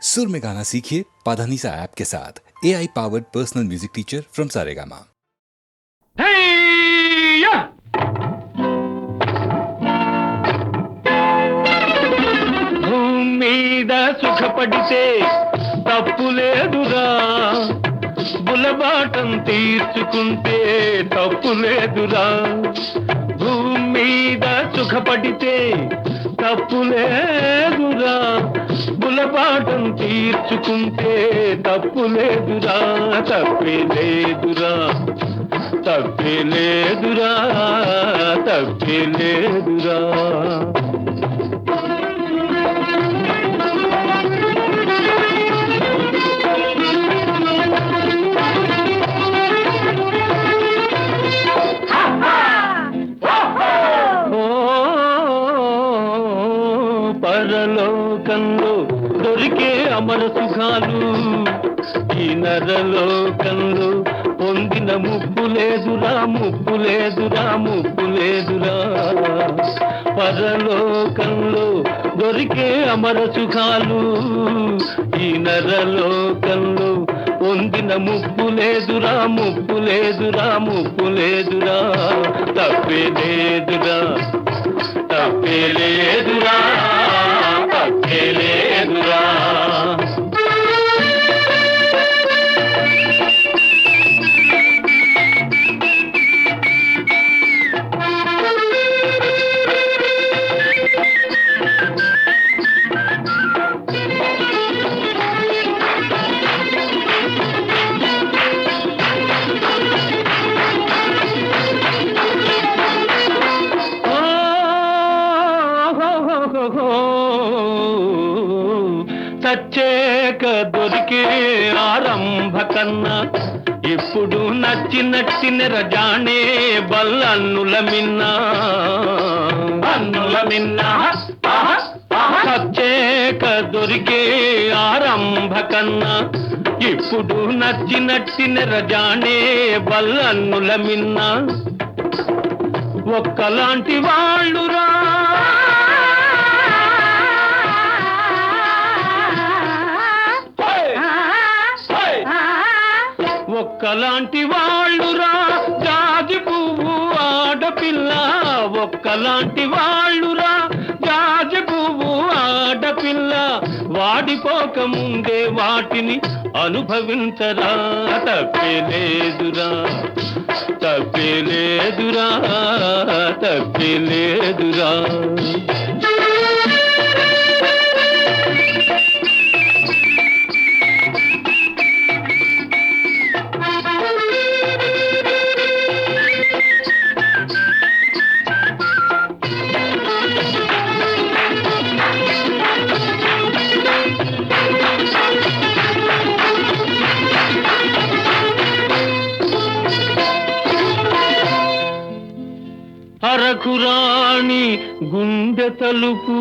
सुर में गाना सीखिए पाधानीसा ऐप के साथ AI powered personal music teacher from Saregama. భూమి మీద సుఖపడితే తప్పులేదురా, బులబాటం తీర్చుకుంటే తప్పులేదురా. భూమి మీద సుఖపడితే తప్పులేదురా, బులబాటం తీర్చుకుంటే తప్పులేదురా. తప్పేలేదురా, తప్పేలేదురా, తప్పేలేదురా. పరలోకంలో దొరికే అమర సుఖాలు ఈ నరలోకంలో పొందిన ముప్పు లేదురా, ముప్పు లేదురా, ముప్పు లేదురా. పరలోకంలో దొరికే అమర సుఖాలు ఈ నరలోకంలో పొందిన ముప్పు లేదురా, ముప్పు లేదురా, ముప్పు లేదురా. తప్పే లేదురా, తప్పే లేదురా, తప్పే లేదురా. సచ్చేక దొరికే ఆరంభ కన్నా ఇప్పుడు నచ్చిన రజానే బల్లన్నుల మిన్నా, అన్నుల మిన్నా. సచ్చేక దొరికే ఆరంభ కన్నా ఇప్పుడు నచ్చిన రజానే బల్లన్నుల మిన్నా. ఒక్కలాంటి వాళ్ళురా, ఒక్కలాంటి వాళ్ళురా. జాజి పువ్వు ఆడపిల్ల, ఒక్కలాంటి వాళ్ళురా. జాజి పువ్వు ఆడపిల్ల, వాడిపోక ముందే వాటిని అనుభవించరా. తప్పేలేదురా, తప్పేలేదురా, తప్పేలేదురా. అరకురాణి గుండె తలుపు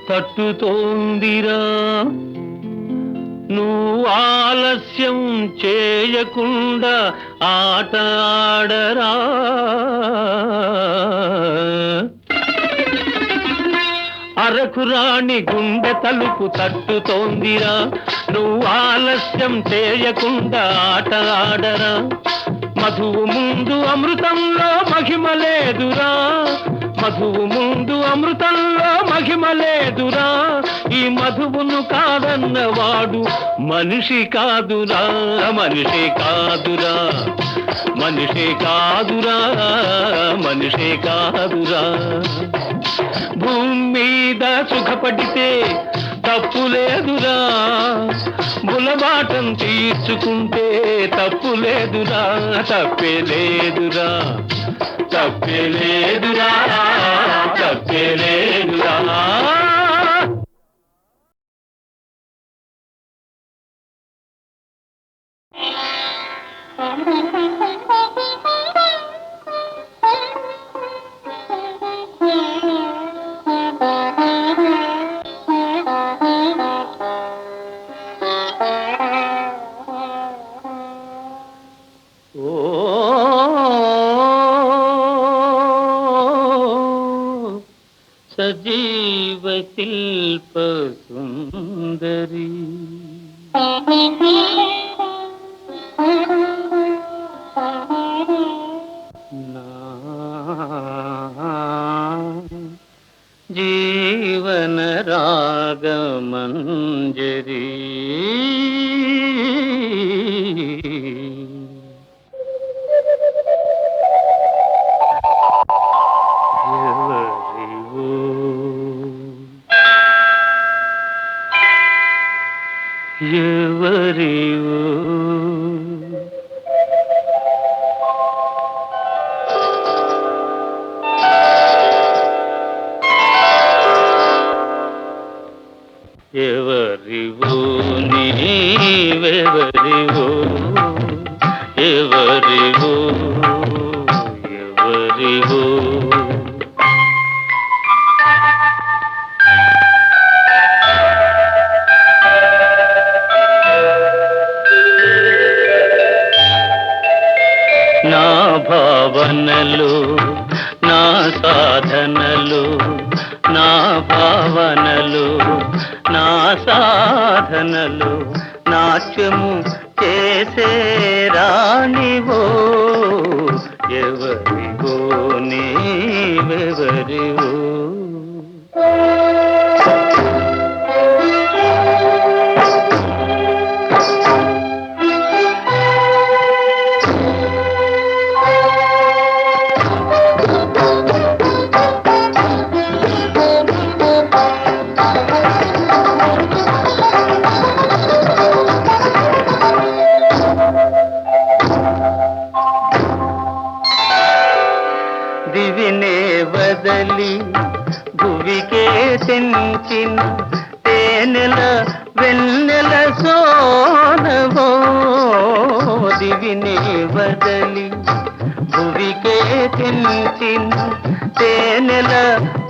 తట్టుతోందిరా, నువ్వు ఆలస్యం చేయకుండా ఆట ఆడరా. అరకురాణి గుండె తలుపు తట్టుతోందిరా, నువ్వు ఆలస్యం చేయకుండా ఆట ఆడరా. మధువు ముందు అమృతంలో మహిమ లేదురా, మధువు ముందు అమృతంలో మహిమ లేదురా. ఈ మధువును కాదన్నవాడు మనిషి కాదురా, మనిషి కాదురా, మనిషి కాదురా, మనిషి కాదురా. భూమి మీద సుఖపడితే తప్పులేదురా, బులబాటం తీర్చుకుంటే తప్పులేదురా. తప్పేలేదురా, తప్పేలేదురా, తప్పేలేదురా. सजीव शिल्प सुंदरी నా జీవన రాగమంజరి ఎవరివో ఎవరివో ఎవరివో నీవెవరివో ఎవరివో ఎవరివో నా భావనలు నా సాధనలు నా భావనలు నా సాధనలు నాట్యము చేసే రాణివో ఎవరివో నీవెవరివో దివినే వదలి భువికే తెంచిన తేనెల వెన్నెల సోనవో దివినే వదలి భువికే తెంచిన తేనెల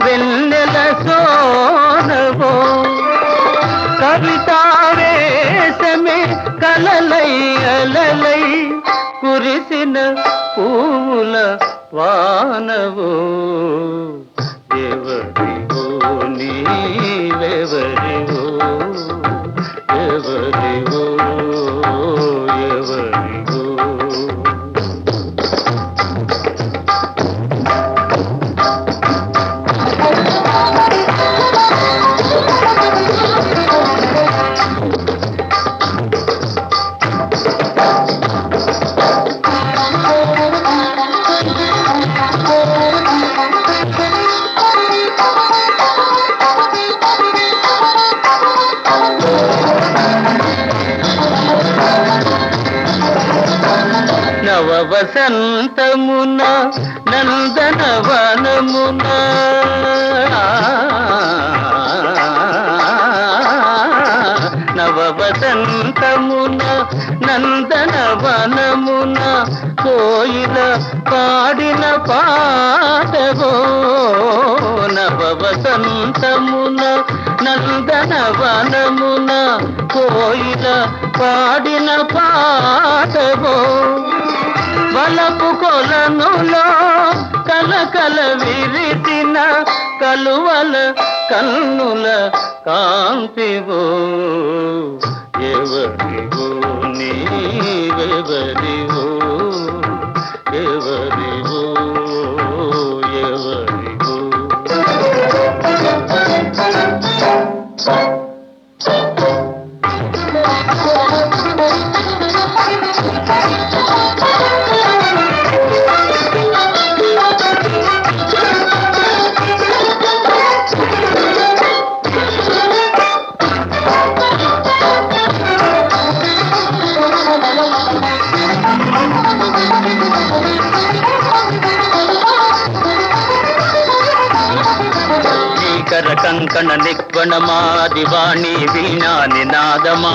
వెన్నెల సోనవో కవితావేశమే కలలై అలలై కురిసిన పూల వానవో ఎవరివో నీవెవరివో ఎవరివో ఎవరివో నవ వసంతమున నందనవనమున నవ వసంతమున నందనవనమున కోయిల పాడిన పాటవో నవ వసంతమున నందనవనమున కోయిల పాడిన పాటవో వలపు కొలనులో కలకల విరిసిన కలువల కన్నుల కాంతివో ఎవరివో నీవెవరివో ఎవరివో ఎవరివో కంకణ నిక్వణమా దివాణి వీణా నినాదమా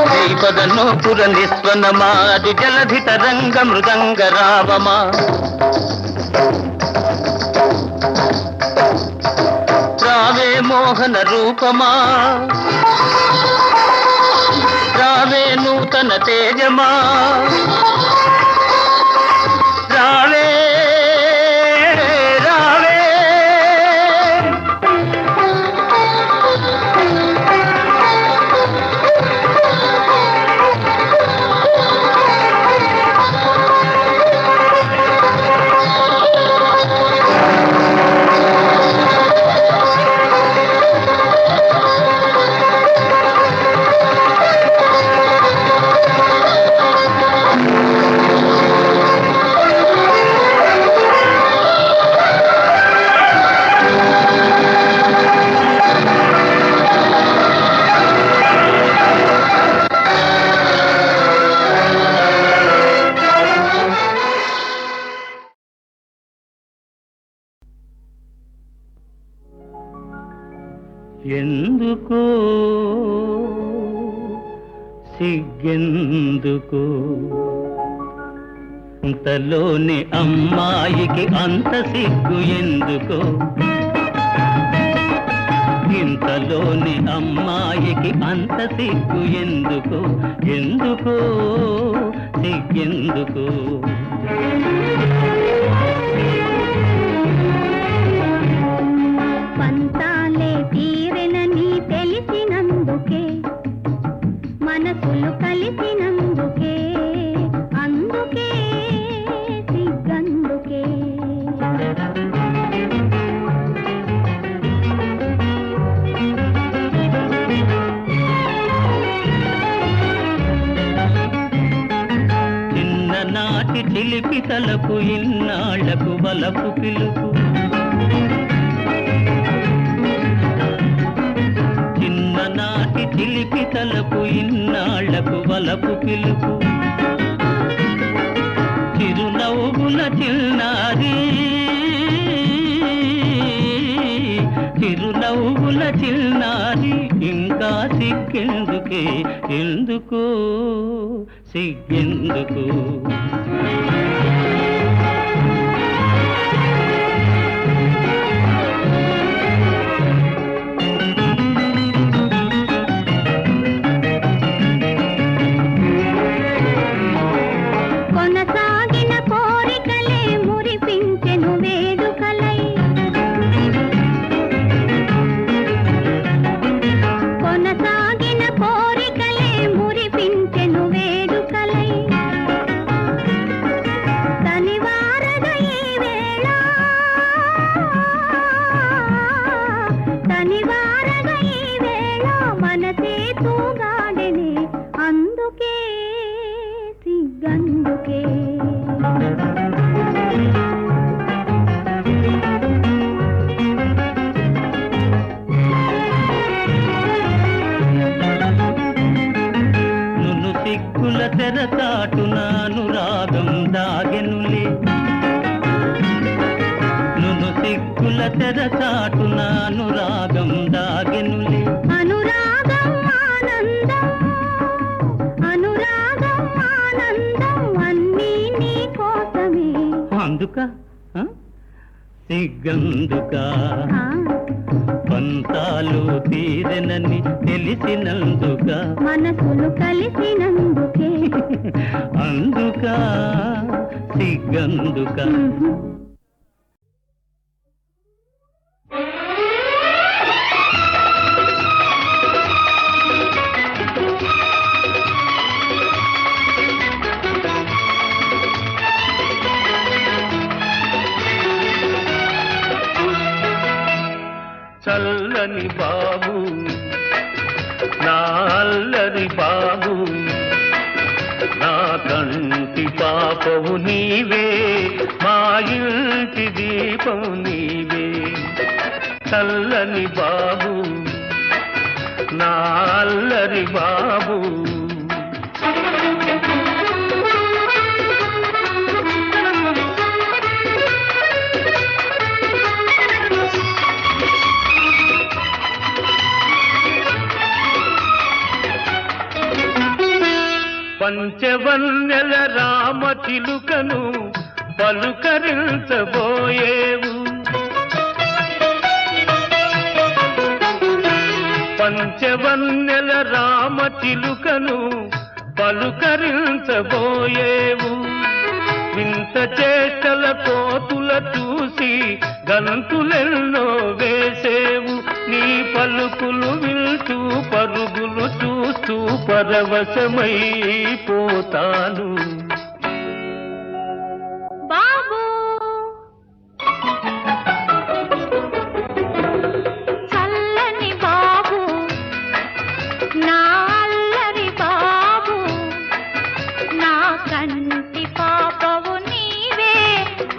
శ్రీపదను పుర నిస్వనమా అది జలధి తరంగ మృదంగ రావమా రావే మోహన రూపమా రావే నూతన తేజమా రావే రావే ఎందుకో సిగ్గెందుకో ఇంతలోని అమ్మాయికి అంత సిగ్గు ఎందుకో ఇంతలోని అమ్మాయికి అంత సిగ్గు ఎందుకో ఎందుకో సిగ్గెందుకో పంతాలే తీరెనని తెలిసినందుకే మనసులు కలిసినందుకే అందుకే సిగ్గందుకే చిన్ననాటి చిలిపి తలకు ఇన్నాళ్లకు వలపు పిలుపు చిన్ననాటి చిలిపి తలకు ఇన్నాళ్లకు వలపు పిలుపు చిరునవ్వుల చిన్నారి చిరునవ్వుల చిన్నారి ఇంకా సిగ్గెందుకే ఎందుకో సిగ్గెందుకు కొనసాగిన కోరికలే మురిపించెను వేడుకలై కొనసాగిన కోరికలే మురిపించెను వేడుకలై తనివారగ ఈ వేళ తనివారగ ఈ వేళ మనసే తూగాడెనే అందుకే సిగ్గందుకే నును సిగ్గుల తెరచాటున అనురాగం దాగెనులే నును సిగ్గుల తెరచాటున అనురాగం దాగెనులే అనురాగం ఆనందం అనురాగం ఆనందం అన్నీ నీ కోసమే అందుక సిగ్గందుక ఆ, పంతాలు తీరెనని తెలిసినందుక మనసులు కలిసినందుకే అందుక సిగ్గందుక చల్లని బాబు నా అల్లరి బాబు నా కంటి పాపవు నీవే మా ఇంటి దీపము నీవే చల్లని బాబు నా అల్లరి బాబు పంచవన్నెల రామ చిలుకను పలుకరించబోయేవు పంచవన్నెల రామ చిలుకను పలుకరించబోయేవు వింత చేష్టల కోతుల చూసి గంతులెన్నో వేసేవు నీ పలుకులు వింటూ పరుగులు చూస్తూ పరవశమైపోతాను బాబు చల్లని బాబు నా అల్లరి బాబు నా కంటి పాపవు నీవే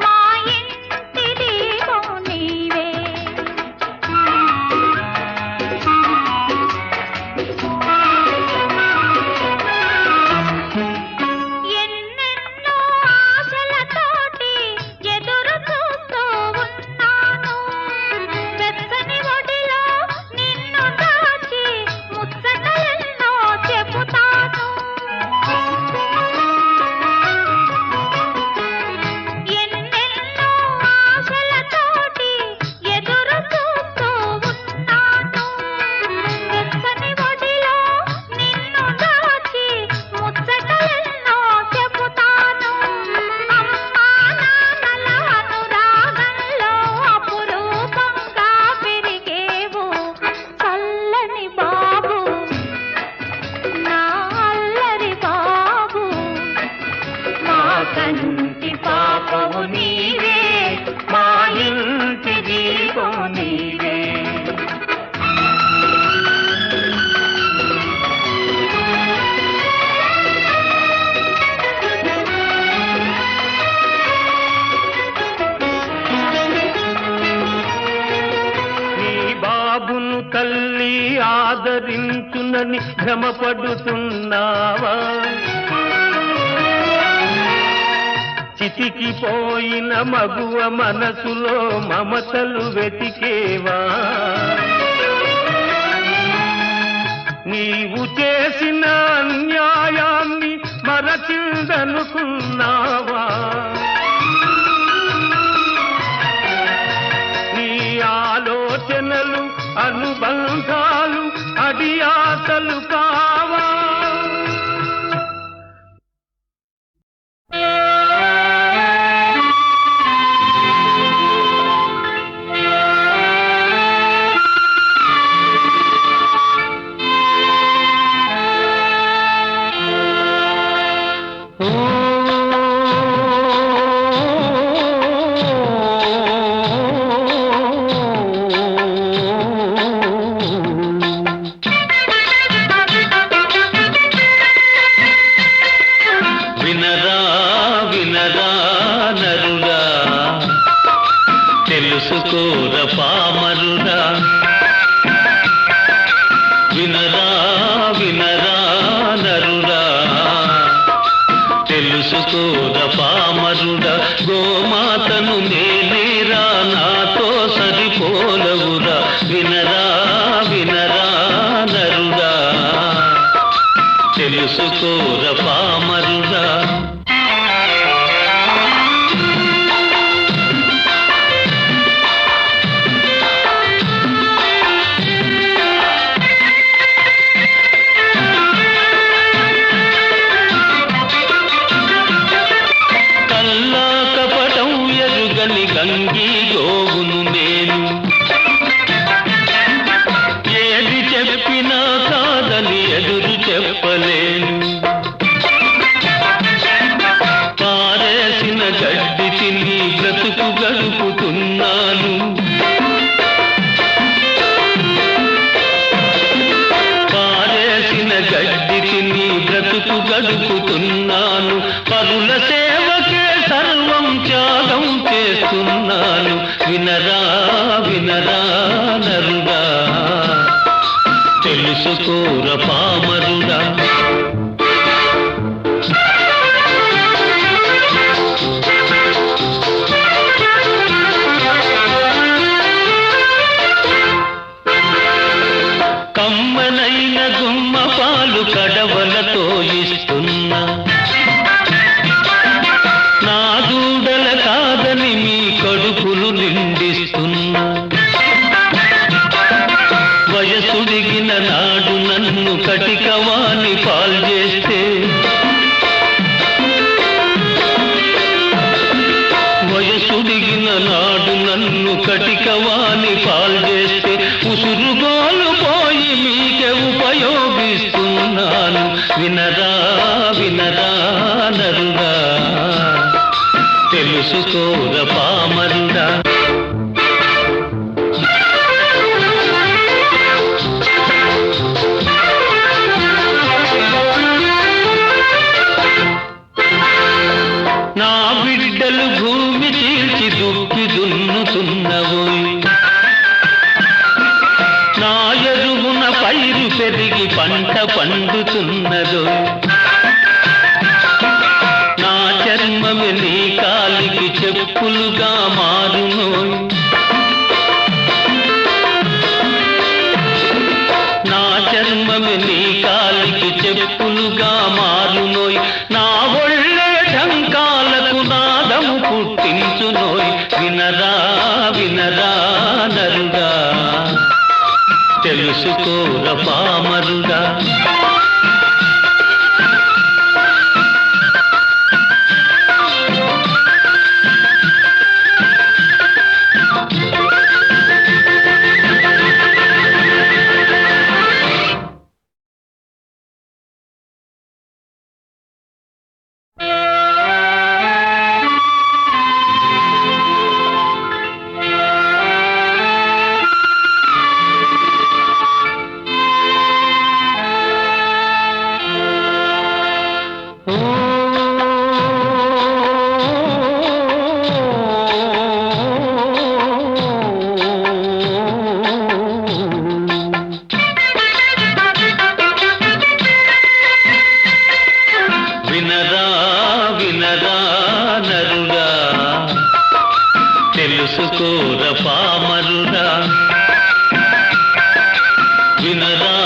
మా ఇంటి దీపము నీవే ఎన్నో బాబును తల్లి ఆదరించునని భ్రమపడుతున్నావా? చితికిపోయిన మగువ మనసులో మమతలు వెతికేవా? నీవు చేసిన అన్యాయాన్ని మరచిందనుకున్నావా? నీ ఆలోచనలు అనుబంధాలు అడియాసలు కావా? తెలుసుకోర పామరుడా, వినరా వినరా నరుడా, తెలుసుకోర పామరుడా, గోమాతను నేనేరా నాతో సరిపోలవురా, వినరా వినరా నరుడా, తెలుసుకోర పామరుడా. గంగి గోవును నేను ఏది చెప్పినా కాదని ఎదురు చెప్పలేను. పారేసిన గడ్డి తిని బ్రతుకు గడుపుతున్నాను. పారేసిన గడ్డి తిని బ్రతుకు గడుపుతున్నాను. పరుల సేవకే సర్వం త్యాగం చేస్తున్నాను. వినరా వినరా నరుడా, తెలుసుకోర పామరుడా. కమ్మనైన గుమ్మ పాలు కడవలతో ఇస్తున్నా, నా దూడల కాదని మీ కడుపులు నిండిస్తున్నా. వయసుడిగిన నాడు నన్ను కటికవాణి పాల్చేస్తే, వయసుడిగిన నాడు నన్ను కటికవాణి పాల్చేస్తే, ఉసురుగోలు పోయి మీకే ఉపయోగిస్తున్నాను. వినరా వినరా నరుడా, తెలుసుకోర పామరుడా. నా బిడ్డలు భూమి చీల్చి దుక్కి దున్నుతున్నవోయ్, నా ఎరువున పైరు పెరిగి పంట పండుతున్నదో. నా చర్మమే నీ కాలికి చెప్పులుగా మారునోయ్, నా చర్మమే నీ కాలికి చెప్పులుగా మారునోయ్. నా ఒళ్ళే ఢంకాలకు నాదము పుట్టించునోయ్. వినరా వినరా నరుడా, తెలుసుకోర పామరుడా. వినరా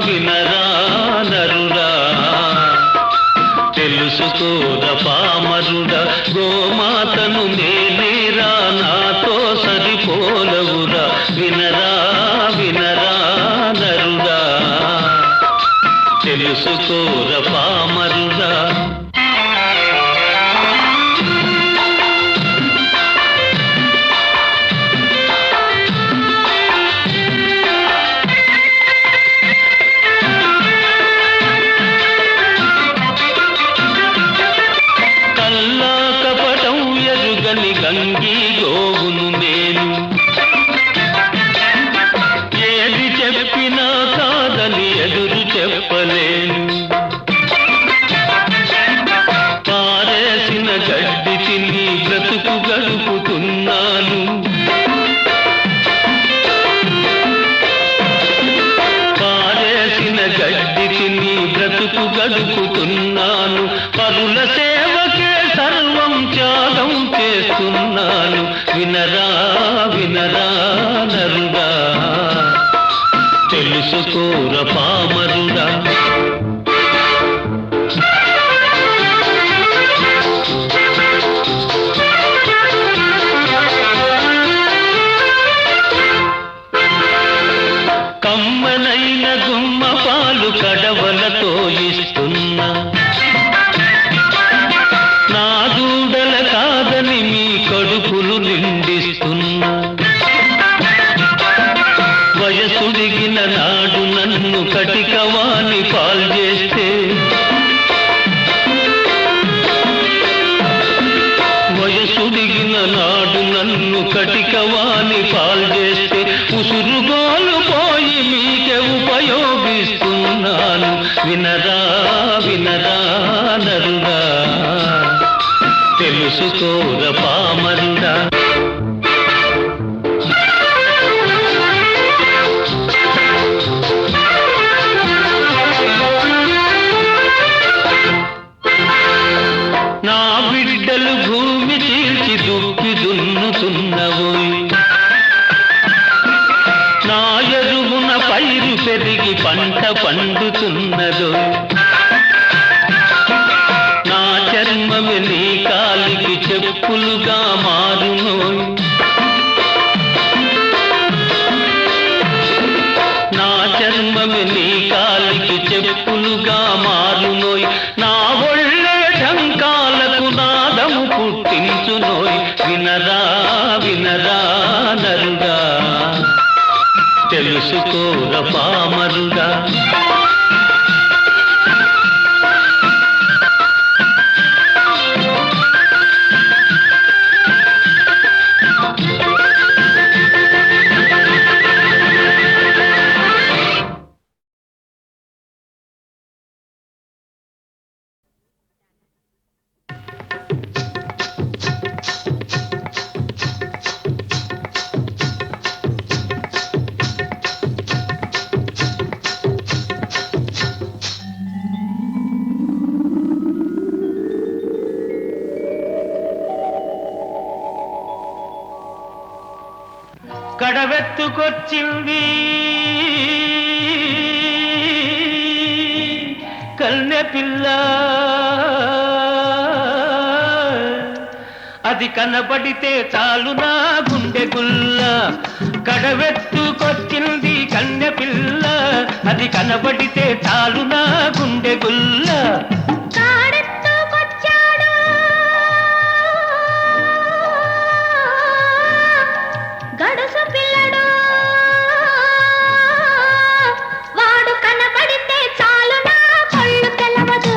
వినరా నరుడా, తెలుసుకోర పామరుడా, గోమాతను నేనేరా నాతో సరిపోలవురా. వినరా వినరా నరుడా, తెలుసుకోర పామరుడా. గంగి గోవును నేను, ఏది చెప్పినా కాదని ఎదురు చెప్పలేను. పారేసిన గడ్డి తిని బ్రతుకు గడుపుతున్నాను. పారేసిన గడ్డి తిని బ్రతుకు గడుపుతున్నాను. పరుల సేవకే సర్వం త్యాగం చేస్తున్నాను. వినరా వినరా నరుడా, తెలుసుకోర పామరుడా. కమ్మనైన గుమ్మ పాలు కడవలతో ఇస్తున్నా, నా దూడల కాదని మీ కడుపులు నిండిస్తున్నా. వయసుడిగిన నాడు నన్ను కటికవాణి పాల్చేస్తే, వయసుడిగిన నాడు నన్ను కటికవాణి పాల్చేస్తే, ఉసురుగోలు పోయి మీకే ఉపయోగిస్తున్నాను. వినరా వినరా నరుడా, తెలుసుకోర పామరుడా. నా బిడ్డలు భూమి చీల్చి దుక్కి దున్నుతున్నవోయ్, నా ఎరువున పైరు పెరిగి పంట పండుతున్నదో. నా చర్మమే నీ కాలికి చెప్పులుగా మారునోయ్, నా చర్మమే నీ కాలికి చెప్పులుగా మారునోయ్. నా ఒళ్ళే ఢంకాలకు నాదము పుట్టించునోయ్. వినరా వినరా నరుడా, తెలుసుకోర పామరుడా. కడవెత్తుకొచ్చింది కన్నె పిల్ల, అది కనబడితే చాలు నా గుండె గుల్ల. కడవెత్తుకొచ్చింది కన్నె పిల్ల, అది కనబడితే చాలు నా గుండె గుల్ల. గడుసు పిల్లడు వాడు కనబడితే చాలు నా కళ్ళు తెలవదు.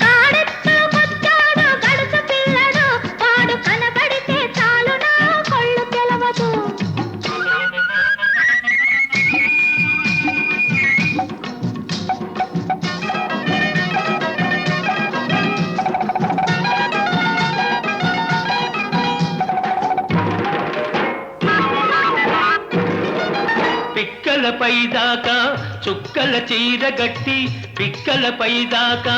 కాడెత్తుకొచ్చాడు గడుసు పిల్లడు, వాడు కనబడితే చాలు నా కళ్ళు తెలవదు. పిక్కలపై దాకా చుక్కల చీర గట్టి, పిక్కలపై దాకా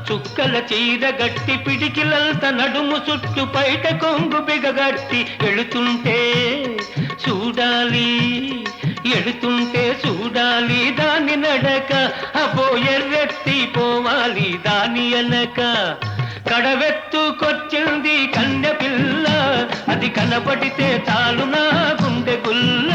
చుక్కల చీర గట్టి, పిడికిలంత నడుము చుట్టూ పైట కొంగు బిగగట్టి వెళుతుంటే చూడాలి ఎడుతుంటే చూడాలి దాని నడక, అపో ఎర్రెత్తి పోవాలి దాని ఎనక. కడవెత్తుకొచ్చింది కన్య పిల్ల, అది కనపడితే చాలు నా గుండె గుల్ల.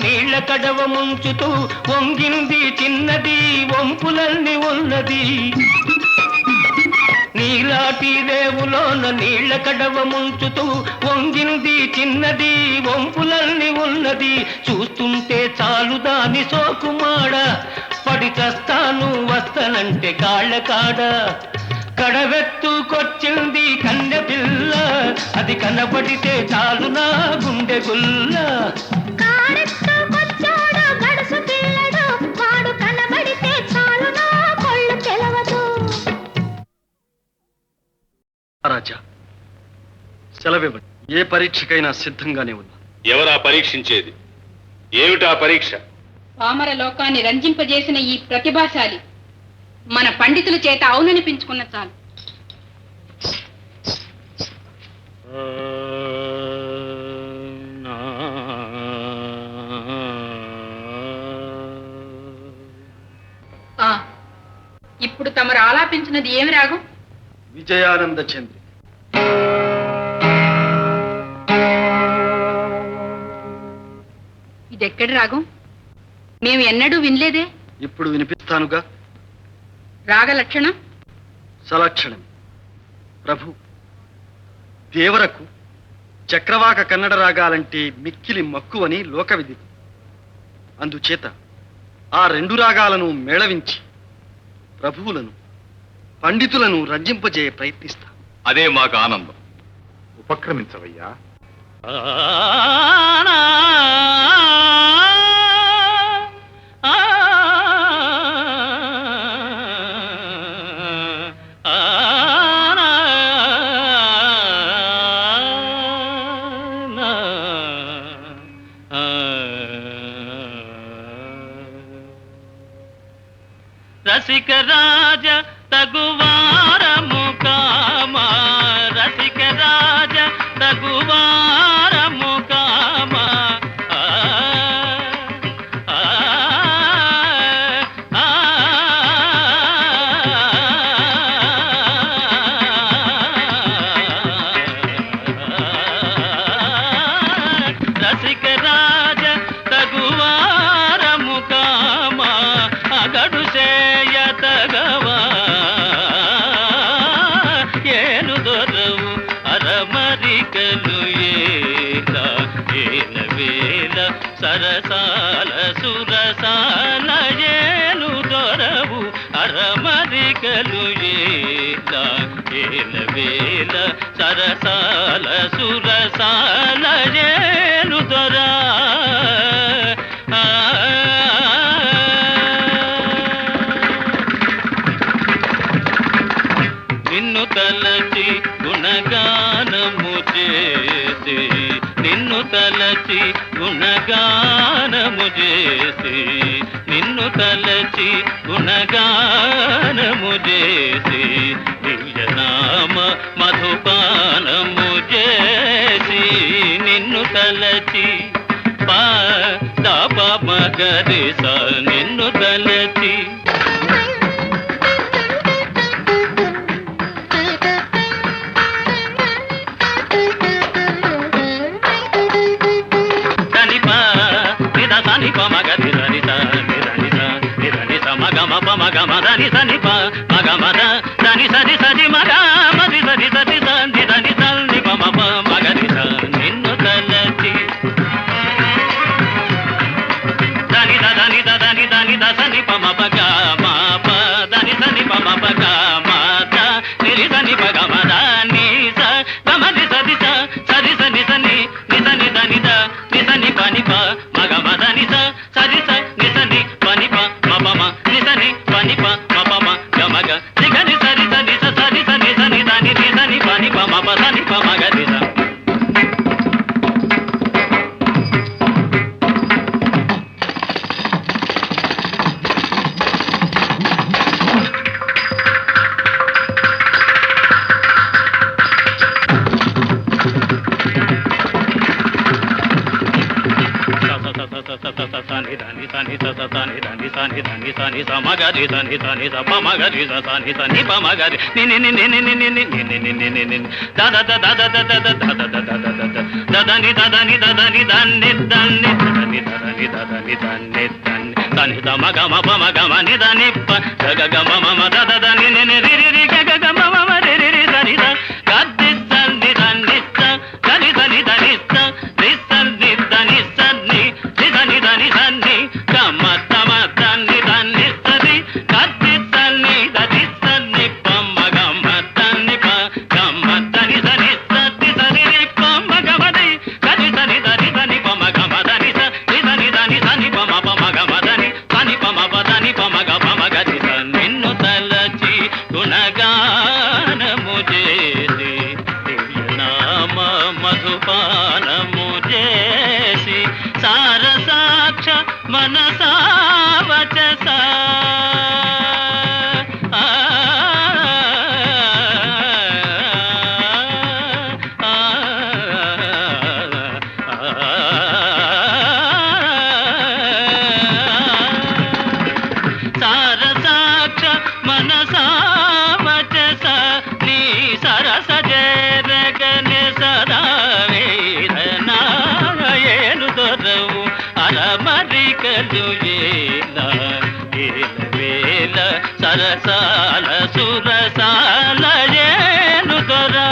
నీళ్ళ కడవ ముంచుతూ వంగింది చిన్నది, వంపులన్నీ ఉన్నది. నీలాటి రేవులోన నీళ్ళ కడవ ముంచుతూ వంగింది చిన్నది, వంపులన్నీ ఉన్నది. చూస్తుంటే చాలు దాని సోకుమాడ, పడి చస్తాను వస్తనంటే కాళ్ళ కాడ. కడవెత్తుకొచ్చింది కన్య పిల్ల, అది కనబడితే చాలు నా గుండె గుల్ల. రాజా, సెలవివ్వండి. ఏ పరీక్షకైనా సిద్ధంగానే ఉన్నా. ఎవరా పరీక్షించేది? ఏమిటా పరీక్ష? పామర లోకాన్ని రంజింపజేసిన ఈ ప్రతిభాశాలి మన పండితుల చేత అవుననిపించుకున్న చాలు. ఇప్పుడు తమరు ఆలాపించినది ఏమి రాగం? విజయానంద చంద్రి. ఇదెక్కడి రాగం? మేము ఎన్నడూ వినలేదే. ఇప్పుడు వినిపిస్తానుగా. రాగ లక్షణం సలక్షణం. ప్రభు, దేవరకు చక్రవాక కన్నడ రాగాలంటే మిక్కిలి మక్కువని లోకవిధి. అందుచేత ఆ రెండు రాగాలను మేళవించి ప్రభువులను పండితులను రంజింపజేయ ప్రయత్నిస్తా. అదే మాకు ఆనందం. ఉపక్రమించవయ్యా. రసిక రాజ తగువారము కామా, రసిక రాజ తగువారము కామా. రసిక రాజ తగువారము కామా, అగడు తగవా సరసాల సురసాల ఏను దొరవు అరమరికలు ఏల వేల సరసాల సురసాల ఏను దొరా నిన్ను తలచి గుణగానము చేసి నిన్ను తలచి గుణగానము చేసి నిన్ను తలచి గుణగానము చేసి దివ్యనామ మధుపానము చేసి నిన్ను తలచి దాప మగరిస నిన్ను తలచి మగమదని సని మగమద దని సరి సరి మగ మది సరి సరి సంది దని సల్ని పమ మగది నిన్ను తలచి దని దని దని దని సని పమ పగ మా ప దని సని పమ పగ మాత నిరి సని పగ మద ని స గమది సరి స సరి సని సని నిసని దని ద నిసని పని ప మగమదని స సరి స నిసని పని ప మపమ నిసని పని ప మపమ గమగ నిగని సరి సని స సరి సని సని దని నిసని పని ప మప సని ప మగది స నిన్ను తలచి గుణగానము చేసి దివ్యనామ మధుపానము చేసి సారసాక్ష మనసా వచస సరసాల సురసాల ఏను దొరా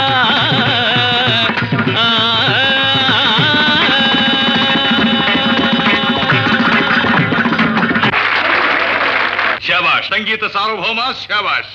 శాబాష్ సంగీత సార్వభౌమ శాబాష్